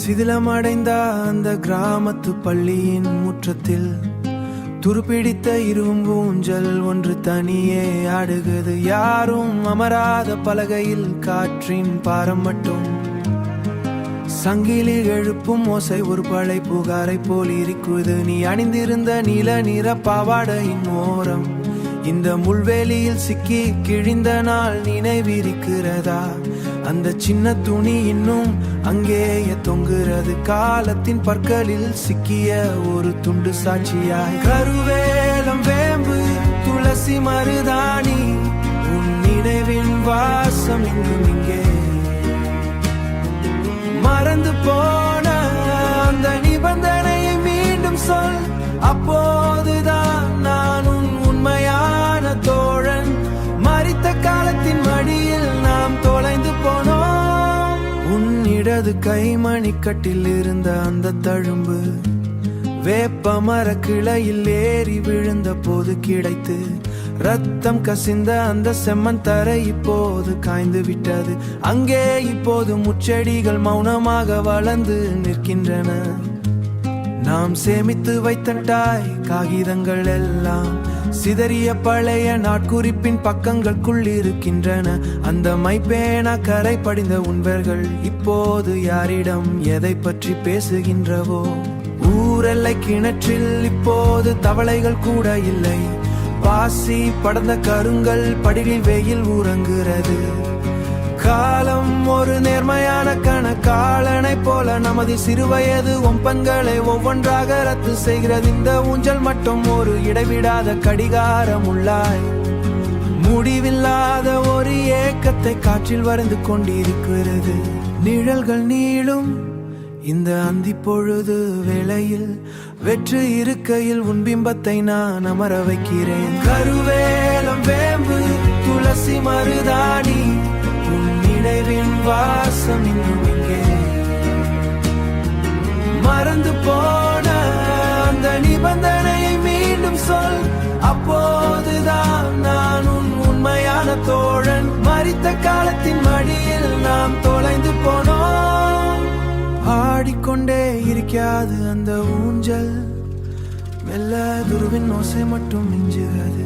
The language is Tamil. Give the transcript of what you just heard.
சிதிலமடைந்த அந்த கிராமத்து பள்ளியின் முற்றத்தில் துருப்பிடித்த இரும்பு ஊஞ்சல் ஒன்று தனியே ஆடுகிறது. யாரும் அமராத பலகையில் காற்றின் பாரம் மட்டும் சங்கிலி எழுப்பும் ஓசை ஒரு பழை புகாரை போல் இருக்குது. நீ அணிந்திருந்த நீல நிற பாவாடையின் ஓரம் இந்த முள்வேலியில் சிக்கி கிழிந்த நாள் நினைவிருக்கிறதா? அந்த சின்ன துணி இன்னும் அங்கேயே தொங்குறது. காலத்தின் பற்களில் சிக்கிய ஒரு துண்டு சாட்சியாய். கருவேலம் வேம்பு துளசி மருதாணி உன் நினைவின் வாசம் இன்னும் இங்கே. மறந்து போன அந்த நிபந்தனையை மீண்டும் சொல். அப்போதுதான் நான் உன் உண்மையான தோழன். மரித்த காலத்தின் மடியில் நாம் தொலைந்து போனோம். உன் இடது கைமணிக்கட்டில் இருந்த அந்த தழும்பு வேப்ப மர கிளையில் ஏறி விழுந்த போது கிடைத்து ரத்தம் கசிந்த அந்த செம்மண் தரை இப்போது காய்ந்து விட்டது. அங்கே இப்போது முச்செடிகள் மௌனமாக வளர்ந்து நிற்கின்றன. நாம் சேமித்து வைத்தட்டாய் காகிதங்கள் எல்லாம் சிதறிய பழைய நாட்குறிப்பின் பக்கங்களுக்குள் இருக்கின்றன. அந்த மைப்பேனா கரை படிந்த உண்பர்கள் இப்போது யாரிடம் எதை பற்றி பேசுகின்றவோ? ஊரெல்லை கிணற்றில் இப்போது தவளைகள் கூட இல்லை. பாசி படர்ந்த கருங்கல் படியில் வெயில் உறங்குகிறது. காலம் ஒரு நேர்மையான கணக்காளனை போல நமது சிறுவயது ஒப்பன்களை ஒவ்வொன்றாக ரத்து செய்கிறது. இந்த ஊஞ்சல் மட்டும் ஒரு இடைவிடாத கடிகாரம் உள்ளாய். முடிவில்லாத ஒரு ஏக்கத்தை காற்றில் வரைந்து கொண்டிருக்கிறது. நிழல்கள் நீளும் இந்த அந்தி பொழுது வேளையில் வெற்று இருக்கையில் உன் பிம்பத்தை நான் அமர வைக்கிறேன். கருவேலம் வேம்பு துளசி மருதாணி உன் நினைவின் வாசம் இன்னும் இங்கே. மறந்து போன அந்த நிபந்தனையை மீண்டும் சொல். அப்போதுதான் நான் உன் உண்மையான தோழன். மரித்த காலத்தின் மடியில் நாம் தொலைந்து போனோம். ஆடிக்கொண்டே இருக்காது அந்த ஊஞ்சல். மெல்ல துருவின் ஓசை மட்டும் மிஞ்சுகிறது.